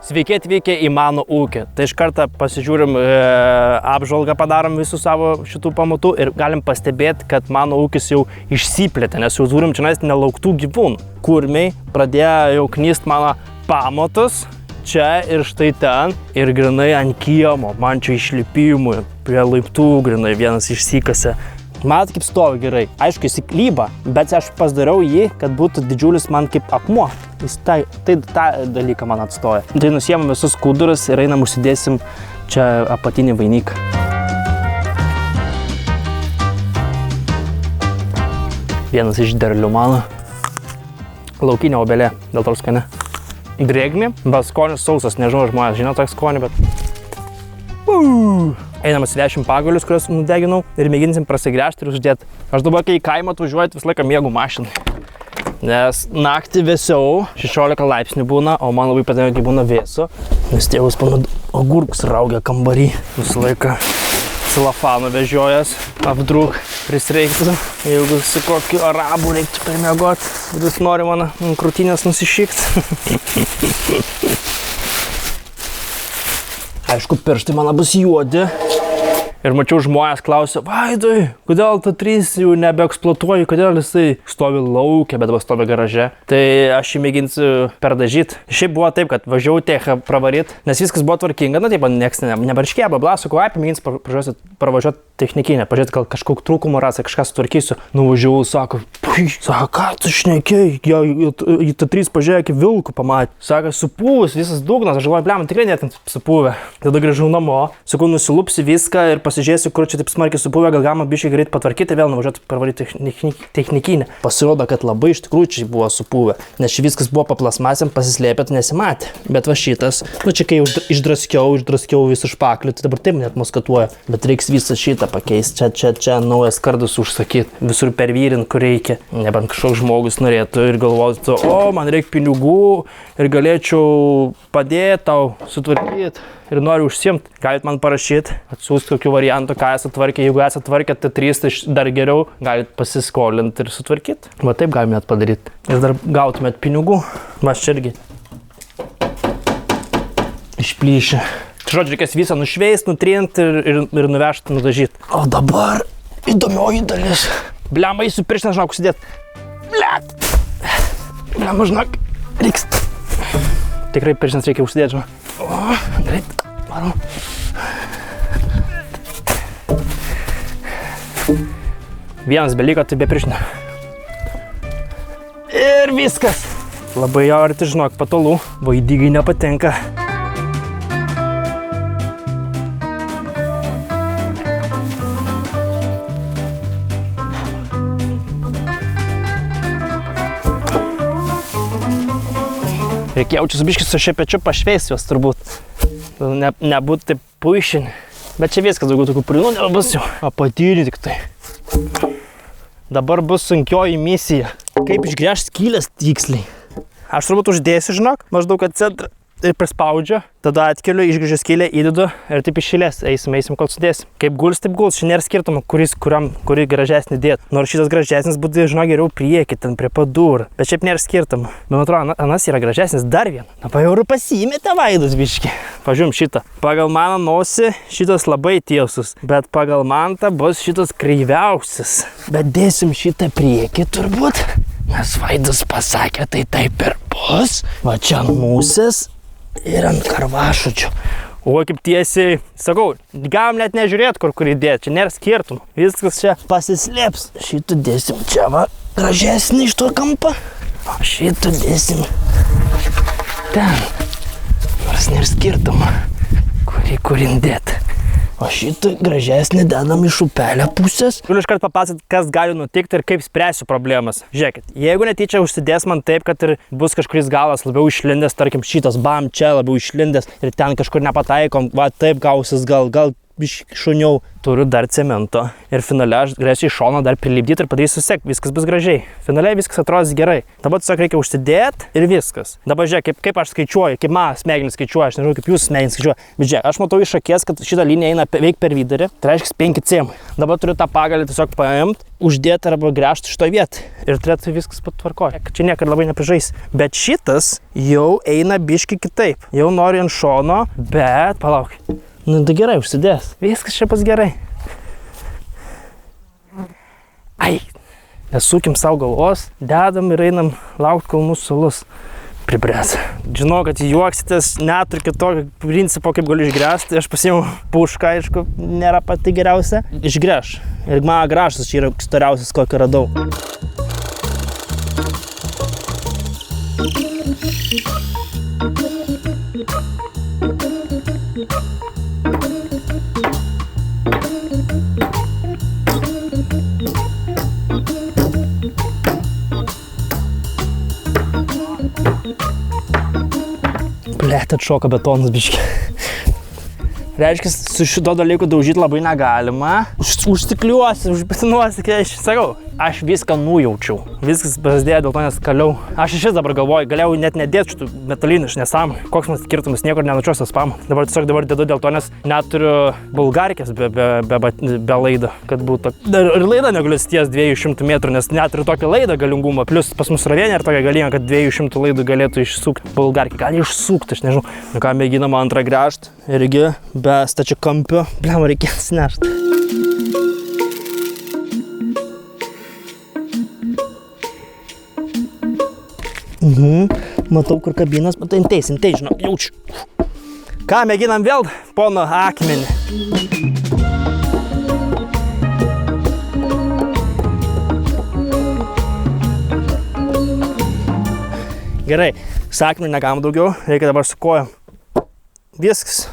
Sveiki atvykę į mano ūkį. Tai iš karto pasižiūrim, apžvalgą padarom visų savo šitų pamatų ir galim pastebėti, kad mano ūkis jau išsiplėtė, nes jau turim čia nelauktų gyvūnų. Kurmiai pradėjo jau knyst mano pamatus čia ir štai ten ir grinai ant kiemo, man čia išlipimui, prie laiptų grinai vienas išsikasė. Matot, kaip stovi gerai. Aišku, jis įklyba, bet aš pasidariau jį, kad būtų didžiulis man kaip akmuo. Jis tą dalyką man atstoja. Tai nusiemam visus skudurus ir einam užsidėsim čia apatinį vainiką. Vienas iš derlių mano. Laukinė obelė, dėl to skane. Drėgmė, bet skonis sausas, nežinau, žmonės žino tokį skonį, bet... Einam atsivešim pagalius, kuriuos nudeginau ir mėginsim prasigręžti ir uždėti. Aš dabar, kai į kaimą atvažiuoju, visą laiką mėgau mašinai. Nes naktį vėsiau, 16 laipsnių būna, o man labai patinka, kai būna vėsu. Nes tėvus agurkus raugia kambarį. Visą laiką celofano vežiojas, apdruk prisreiktų. Jeigu su kokiu arabu reiktų permiegot, vis nori mano krūtinės nusišykt. Aišku, pirštai mano bus juodi. Ir mačiau žmonės klausia, Vaidai, kodėl tu 3 jau nebeeksploatuoji, kodėl jisai stovi lauke, bet dabar stovi garaže. Tai aš jį mėginsiu perdažyti. Šiaip buvo taip, kad važiavau techą pravaryt, nes viskas buvo tvarkinga, na taip, nieks nebarškėjo, sakau, mėginsiu pravažiuoti technikinę, pažiūrėti, gal kažkokį trūkumą rasi, kažką sutvarkysiu. Nuvažiavau, sako, ką tu šnekėjai, į T3 pažiūrėjo, kaip vilkų pamatė. Sako, supūvus, visas dugnas, aš galvoju, blem, tikrai net supūvę. Tada grįžau namo, sakau, nusilupsi viską ir pasižiūrėsiu, kur čia taip smarkiai supūvę, gal galima biškai greit patvarkyti, vėl nuvažiuoti pravaryti technikinę. Pasirodo, kad labai iš tikrųjų čia buvo supūvę, nes čia viskas buvo paplasmasėm, pasislėpėt, nesimatė. Bet va šitas, čia kai išdraskiau visą špaklį, tai dabar taip net muskatuoja, bet reiks visą šitą pakeisti, čia naujas kardas užsakyti, visur pervyrint, kur reikia. Nebent kažkoks žmogus norėtų ir galvotų, man reikia pinigų ir galėčiau padėti tau sutvarkyti ir noriu užsiimti. Galit man parašyti, atsiųsti kokių variantų, ką esate tvarkę. Jeigu esate tvarkę T3, tai dar geriau galit pasiskolinti ir sutvarkyti. Va taip galim net padaryti. Ir dar gautumėt pinigų. Aš čia irgi išplyšę. Žodžiu, reikės visą nušveist, nutrinti ir nuvežti, nudažyti. O dabar įdomioji dalis. Bliam, eisiu pirštinę, žinok, užsidėti. Bliam, žinok, reiks. Tikrai pirštinės reikia užsidėti, žinok. Greit, varom. Vienas beliko, tai be pirštinę. Ir viskas. Labai jau arti, žinok, patogu. Vaidygai nepatinka. Reikėjo čia su biškis su šepečiu pašveist juos turbūt. Nebūt taip puišinį. Bet čia viskas daugiau tokių prinų nebus jau. Apatinį tik tai. Dabar bus sunkioji misija. Kaip išgręžti skylės tiksliai. Aš turbūt uždėsiu, žinok, maždaug at centrą. Ir prispaudžiu, tada atkeliu, išgrįžiu skylę, įdedu ir taip išėlės. Eisim, kol sudėsim. Kaip guls, taip guls. Čia nėra skirtumo, kurį gražesnį dėt. Nors šitas gražesnis būtų, žinok, geriau priekį, ten prie padūrų. Bet šiaip nėra skirtumo. Man atrodo, anas yra gražesnis dar vieną. Na, pajauru pasimetė vaidus biški. Pažiūrėm šitą. Pagal mano nosį šitas labai tiesus, bet pagal mantą bus šitas kreiviausias. Bet dėsim šitą priekį turbūt, nes vaidus pasakė, tai taip ir bus. Va čia musės. Ir ant karvašučių. O kaip tiesiai, sakau, galim net nežiūrėti, kur įdėti, čia nėra skirtumų. Viskas čia pasislėps. Šitą dėsim čia, va, gražesnį iš to kampą. O šitą dėsim ten. Nors nėra skirtumų, kur įdėti. O šitą gražesnį dedam iš upelio pusės. Galiu iškart papasakoti, kas gali nutikti ir kaip spręsiu problemas. Žiūrėkit, jeigu netyčia užsidės man taip, kad ir bus kažkuris galas labiau išlindęs, tarkim šitas bam čia labiau išlindęs ir ten kažkur nepataikom, va taip gausis gal biškį šuniau. Turiu dar cemento ir finale aš galėsiu iš šono dar prilipdyti ir padarysiu sek, viskas bus gražiai. Finale viskas atrodys gerai. Dabar tiesiog reikia užsidėti ir viskas. Dabar žiūrėk, kaip aš skaičiuoju, kaip man smegenys skaičiuoja, aš nežinau, kaip jūs smegenys skaičiuoja. Bet žiūrėk, aš matau iš akies, kad šita linija eina veik per vidurį, tai reiškia 5 cm. Dabar turiu tą pagalį tiesiog paimti, uždėti arba gręžti šitoje vietoje ir turėtų viskas patvarkoti. Čia niekada labai neprižais. Bet šitas jau eina biški kitaip. Jau noriu ant šono, bet palauk. Nu, tai gerai, užsidės. Viskas čia pas gerai. Ai, nesukim savo galvos, dedam ir einam laukti, kol mūsų salus pribręs. Žinau, kad juoksitės, neturiu kitokio principo, kaip galiu išgręžti. Aš pasiimu pušką, aišku, nėra pati geriausia. Išgręž. Ir mano gražas čia yra storiausias, kokį radau. Blet, atšoka betonas biški. Reiškia, su šito dalyku daužyti labai negalima. Užstikliuosi, užbetinuosi, kai aš sakau. Aš viską nujaučiau. Viskas prasidėjo dėl to, nes kaliau. Aš iš dabar galvoju, galėjau net nedėti šitų metalinių iš nesąmonių. Koks man skirtumas, niekur nenučiuosiu spamą. Dabar tiesiog dabar dedu dėl to, nes neturiu bulgarkės be laido, kad būtų. Ir laidą negaliu ties 200 metrų, nes neturiu tokį laidą galingumą. Plius pas mus ravienė ir tokia galinga, kad 200 laidų galėtų išsukti bulgarkį. Gali išsukti, aš nežinau. Nu ką, mėginam antrą gręžti. Irgi be stačiakampio. Blem, reikės nešti. Matau, kur kabinas, matai, intei, žinau, jaučiu. Ką, mėginam vėl pono akmenį. Gerai, su akmeniu negalim daugiau, reikia dabar su kojom. Viskas.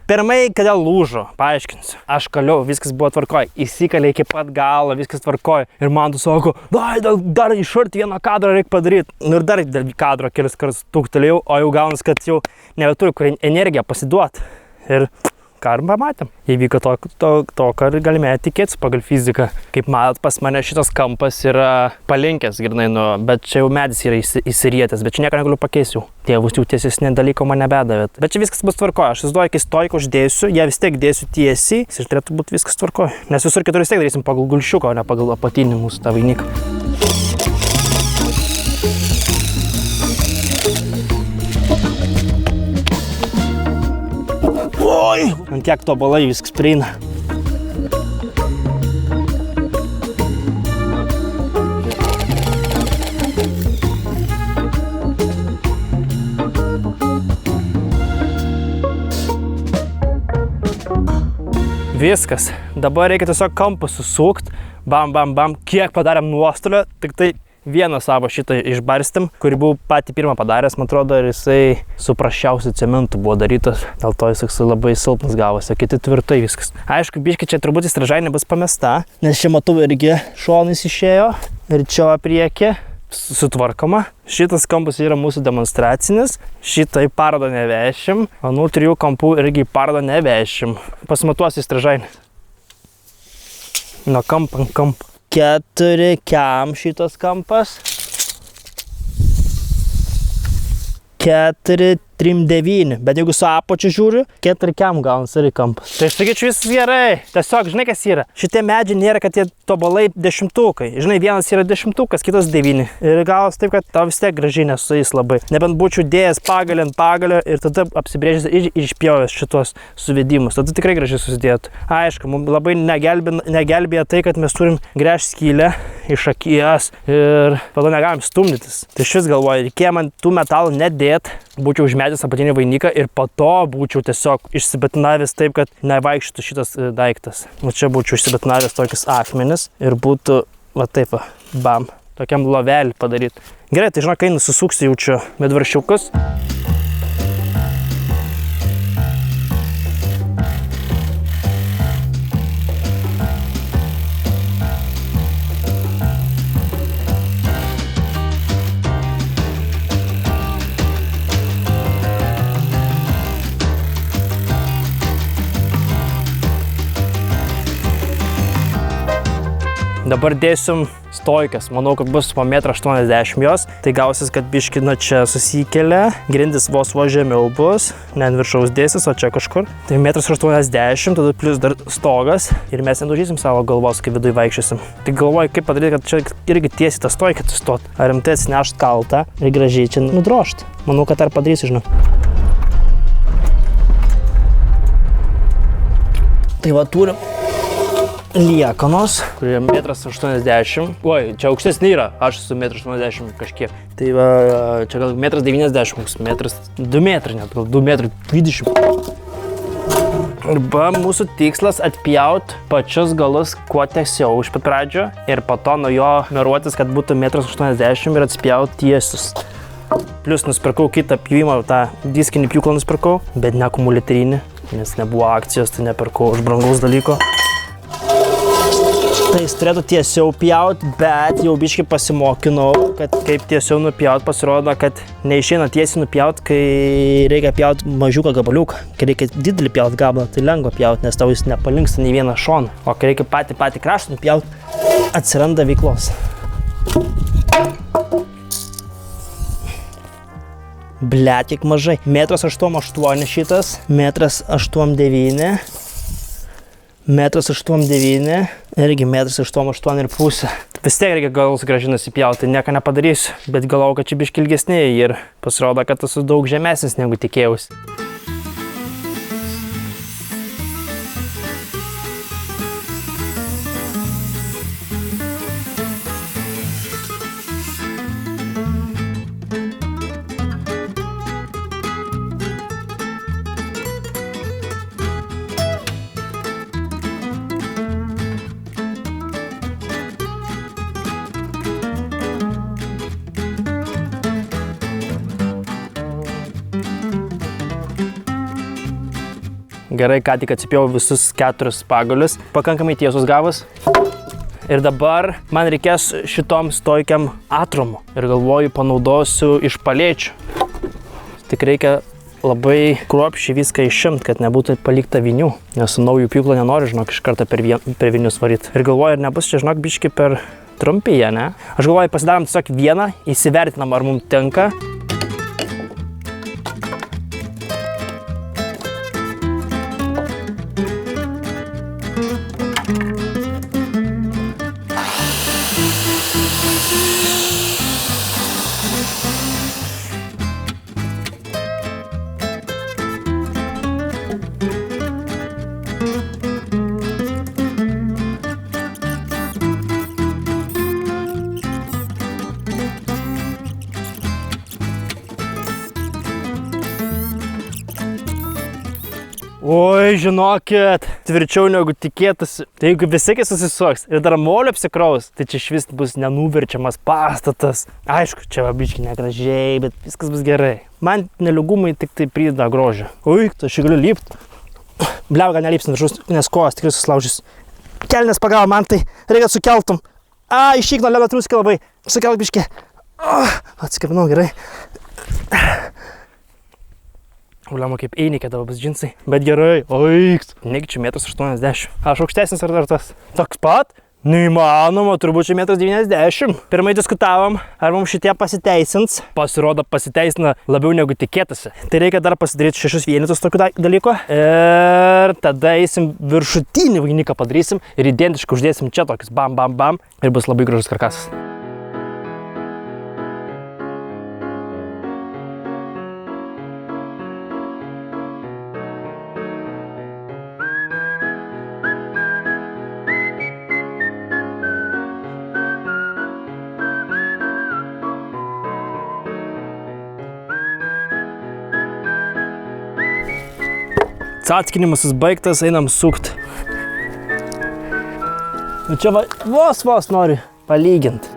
Pirmai, kodėl lūžo, paaiškinsiu. Aš kaliau, viskas buvo tvarkoj. Įsikalė iki pat galo, viskas tvarkoj. Ir man tu sako, dar išart vieną kadrą reikia padaryti. Ir dar kadrą kelis kartus tuktelėjau, o jau gaunas, kad jau nebeturiu kur energiją pasiduoti. Ir ką ir pamatėm. Įvyko to ką galime tikėtis pagal fiziką. Kaip matot, pas mane šitas kampas yra palinkęs, grynai, bet čia jau medis yra įsirietęs, bet čia nieko negaliu pakeisti jau. Tėvus jau tiesesnė dalyko man nebedavėt. Bet čia viskas bus tvarkoje. Aš įsivaizduoju, kai stojką uždėsiu, ją vis tiek dėsiu tiesiai ir turėtų būti viskas tvarkoje. Nes visur kitur vis tiek darysim pagal gulšiuką, o ne pagal apatinį mūsų tą vainiką. Oi, ant tiek tobalai viskas prieina. Viskas. Dabar reikia tiesiog kampą susukti. Bam, bam, bam. Kiek padarėm nuostolio, tik tai vieną savo šitą išbarstėm, kurį buvau patį pirmą padaręs, man atrodo, ir jisai su prasčiausiu cementu buvo darytas. Dėl to jis labai silpnas gavosi, kiti tvirtai viskas. Aišku, biškai čia turbūt įstražainė bus pamesta, nes čia matau irgi šonis išėjo ir čia priekį sutvarkoma. Šitas kampas yra mūsų demonstracinis, šitą į parodą nevešim, o nuo 3 kampų irgi į parodą nevešim. Pasimatuosiu įstražainę. Nuo kampo ant kampo. 4 kem šitas kampas. 4, 3, 9. Bet jeigu su apačiu žiūriu, 4 kem gaunas ir kampas. Tai aš sakyčiau, viskas gerai. Tiesiog, žinai, kas yra. Šitie medžiai nėra, kad jie tobalai 10-tukai. Žinai, vienas yra 10-tukas, kitas 9. Ir gaunas taip, kad tau vis tiek gražiai nesueis labai. Nebent būčiau dėjęs pagalį ant pagalio ir tada apsibrėžęs ir išpjovęs šitos suvedimus. Tada tikrai gražiai susidėtų. Aišku, mums labai negelbėja tai, kad mes turim gręžti skylę iš akies ir tada negalim stumdytis. Tai šis galvoju, reikėjo man tų metalų nedėt, būčiau užmetęs apatinį vainiką ir po to būčiau tiesiog išsibetonavęs taip, kad nevaikščitų šitas daiktas. O čia būčiau išsibetonavęs tokius akmenis ir būtų, va taip, bam, tokiam lovelį padaryti. Gerai, tai žinok, kai nususuksiu jau čia medvaršiukus. Dabar dėsim stojkas. Manau, kad bus po 1,80 m jos. Tai gausis, kad biški nuo čia susikelia. Grindis vos žemiau bus. Ne ant viršaus dėsis, o čia kažkur. Tai 1,80 m, tada plus dar stogas. Ir mes nedužysim savo galvos, kai viduje vaikščiosim. Tai galvoju, kaip padaryti, kad čia irgi tiesiai tą stojką atsistot. Ar rimtai atsinešt kaltą ir gražiai čia nudrošt. Manau, kad ar padarysiu, žinau. Tai va turim liekanos, kurie 1,80 m. Oi, čia aukštesnė yra, aš esu 1,80 m kažkiek. Tai va, čia gal 1,90 m, 2 metrai net, gal 2,20 m. Arba mūsų tikslas atpjaut pačius galus kuo tiesiau iš pat pradžio ir po to nuo jo meruotis, kad būtų 1,80 m ir atspjaut tiesius. Plius nusipirkau kitą pjūimą, tą diskinį pjūklą nusipirkau, bet ne akumuliatrinį, nes nebuvo akcijos, tai nepirkau už brangaus dalyko. Tai jis turėtų tiesiau pjaut, bet jau biškai pasimokinau, kad kaip tiesiau nupjaut, pasirodo, kad neišeina tiesiai nupjaut, kai reikia pjaut mažiuką gabaliuką. Kai reikia didelį pjaut gabalą, tai lengva pjaut, nes tau jis nepalinksta nei vieną šoną. O kai reikia patį kraštą nupjaut, atsiranda veiklos. Blet, kiek mažai. 1,88 m šitas, 1,89 m. 1,89 m, irgi 1,88 m ir pusė. Vis tiek reikia galus gražinas įpjauti, tai nieko nepadarysiu, bet galvau, kad čia biški ilgesnė ir pasirodo, kad esu daug žemesnis negu tikėjausi. Gerai, ką tik atsipjau visus 4 pagalius, pakankamai tiesus gavus. Ir dabar man reikės šitom stojkiam atrumų. Ir galvoju, panaudosiu iš palėčių. Tik reikia labai kruopščiai viską išimt, kad nebūtų palikta vinių. Nes su naujų pjūklą nenoriu, žinok, iš karto per vinius varyt. Ir galvoju, ar nebus čia, žinok, biški per trumpėje, ne? Aš galvoju, pasidarom tiesiog vieną, įsivertinam, ar mums tinka. Oi, žinokit, tvirčiau negu tikėtasi. Tai jeigu visikai susisuoks ir dar molio apsikraus, tai čia švis bus nenuverčiamas pastatas. Aišku, čia biški negražiai, bet viskas bus gerai. Man neliugumai tik tai prideda grožio. Oi, tai aš galiu lipt. Bliau, gal nelipsim viršus, nes kojas tikrai susilaužys. Kelnes pagavo man, tai reikia sukeltum. Išyk nuo ledo truskį labai. Sukelk biški. Atsikabinau gerai. Uliamo kaip einikė tavo bus džinsai. Bet gerai, oiks. Negi čia 1,80 m. Aš aukštesnis ar dar tas? Toks pat? Neįmanoma, turbūt čia 1,90 m. Pirmai diskutavom, ar mums šitie pasiteisins. Pasirodo, pasiteisina labiau negu tikėtasi. Tai reikia dar pasidaryti 6 vienetus tokių dalyko. Ir tada eisim viršutinį vainiką padarysim ir identiškai uždėsim čia tokius bam, bam, bam. Ir bus labai gražus karkasas. Cackinimas baigtas, einam sukt. Nu čia vos nori palygint.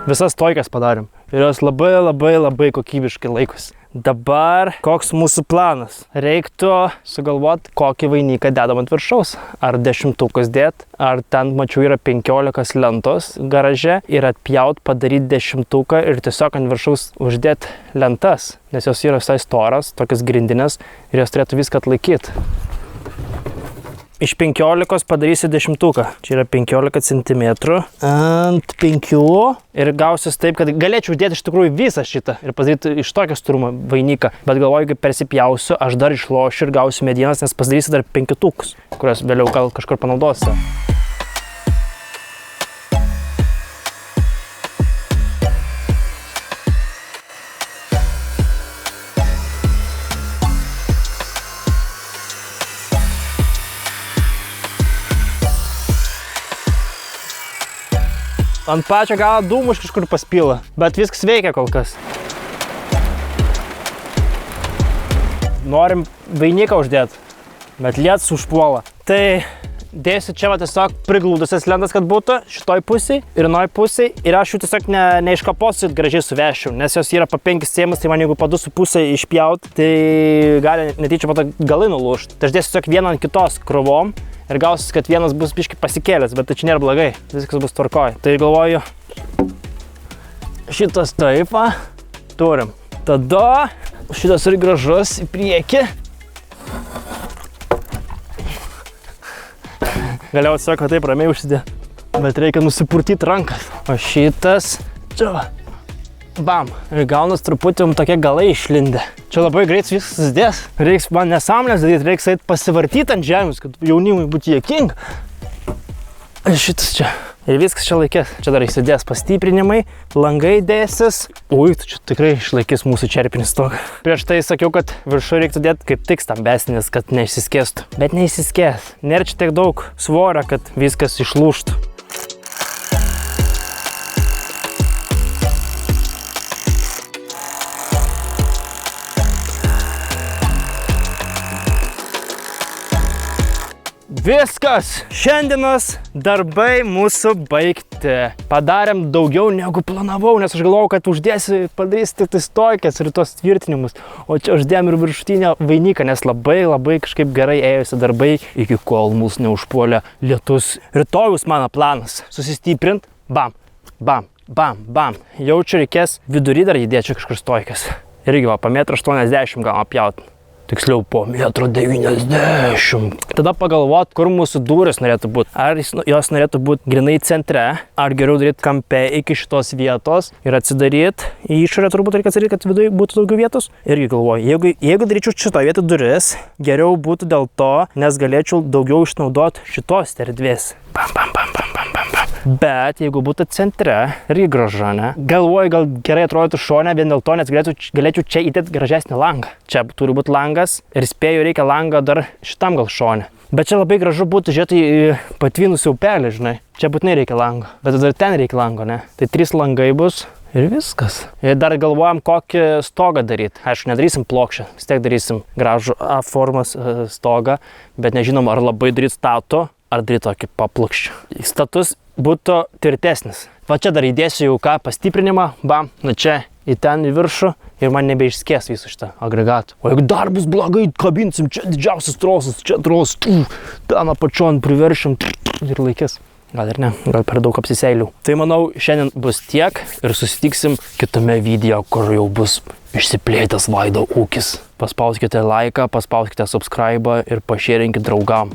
Visas stojkas padarėm. Ir jos labai kokybiškai laikosi. Dabar koks mūsų planas? Reiktų sugalvoti, kokį vainiką dedam ant viršaus. Ar 10 dėt, ar ten, mačiau, yra 15 lentos garaže ir atpjaut, padaryti 10 ir tiesiog ant viršaus uždėti lentas. Nes jos yra visai storas, tokias grindinės ir jos turėtų viską atlaikyti. Iš 15 padarysi 10. Čia yra 15 cm ant 5 ir gausis taip, kad galėčiau dėti iš tikrųjų visą šitą ir padaryti iš tokio storumo vainiką. Bet galvoju, kai persipjausiu, aš dar išlošiu ir gausiu medienas, nes pasidarysiu dar 5000, kurios vėliau gal kažkur panaudosiu. Ant pačio galo dūmų kažkur paspila, bet viskas veikia kol kas. Norim vainiką uždėti, bet lietus užpuola. Tai dėsiu čia tiesiog priglūdusias lentas, kad būtų šitoj pusėj ir anoj pusėj. Ir aš jų tiesiog neiškaposiu, gražiai suvešiu, nes jos yra po 5 cm, tai man jeigu po 2,5 išpjaut, tai gali netyčia po to galai nulūžti. Tai aš dėsiu tiesiog vieną ant kitos krūvom. Ir gausis, kad vienas bus biškai pasikėlęs, bet tai čia nėra blogai, viskas bus tvarkoj. Tai galvoju, šitas taip, turim. Tada šitas ir gražus į priekį. Galiausiai tiesiog taip ramiai užsidė, bet reikia nusipurtyti rankas. O šitas, čia, bam, ir gaunas truputį tokie galai išlindę. Čia labai greit viskas susidės. Reiks man nesąmonės daryti, reiks eit pasivartyti ant žemės, kad jaunimui būtų juokinga. Šitas čia. Ir viskas čia laikės. Čia dar įsidės pastiprinimai, langai dėsis. Ui, čia tikrai išlaikys mūsų čerpinį stogą. Prieš tai sakiau, kad viršų reiktų dėti kaip tik stambesnis, kad neišsiskėstų. Bet neišsiskės. Nėra čia tiek daug svorio, kad viskas išlūžtų. Viskas! Šiandienos darbai mūsų baigti. Padarėm daugiau negu planavau, nes aš galvojau, kad uždėsiu padarys tik tai stojkes ir tos tvirtinimus. O čia uždėjom ir viršutinę vainiką, nes labai kažkaip gerai ėjosi darbai, iki kol mūsų neužpuolė lietus. Rytojus mano planas. Susistiprint, bam, bam, bam, bam. Jaučiu reikės vidury dar įdėčiau kažkur stojkes. Irgi va, po 1,80 m gal apjaut. Tiksliau po 1,90 m. Tada pagalvot, kur mūsų durys norėtų būti. Ar jos norėtų būti grinai centre, ar geriau daryti kampe iki šitos vietos ir atsidaryti. Į išorę turbūt reikia atsidaryti, kad viduje būtų daugiau vietos. Irgi galvoju, jeigu daryčiau šitą vietą duris, geriau būtų dėl to, nes galėčiau daugiau išnaudoti šitos erdvės. Bam, bam, bam, bam, bam, bam, bam. Bet jeigu būtų centre, irgi gražu, ne? Galvoju, gal gerai atrodytų šone vien dėl to, nes galėčiau čia įdėti gražesnį langą. Čia turi būti langas ir spėju reikia langą dar šitam gal šone. Bet čia labai gražu būtų žiūrėti į patvinusią upelį, žinai. Čia būtinai reikia lango, bet dar ten reikia lango, ne? Tai 3 langai bus ir viskas. Ir dar galvojam, kokį stogą daryti. Aišku, nedarysim plokščią, vis tiek darysim gražų A formos stogą, bet nežinom, ar labai daryti statų, ar daryti tokį paplokščią. Status būtų tvirtesnis. Va čia dar įdėsiu jau ką pastiprinimą, bam, nu čia į ten į viršų ir man nebeišskės visų šitą agregatų. O jeigu dar bus blogai, kabinsim čia didžiausias trosas, čia trosas, ten apačion priveršim ir laikės. Gal ir ne, gal per daug apsiseiliau. Tai manau, šiandien bus tiek ir susitiksim kitame video, kur jau bus išsiplėtęs Vaido ūkis. Paspauskite laiką, paspauskite subscribe ir pašėrinkit draugam.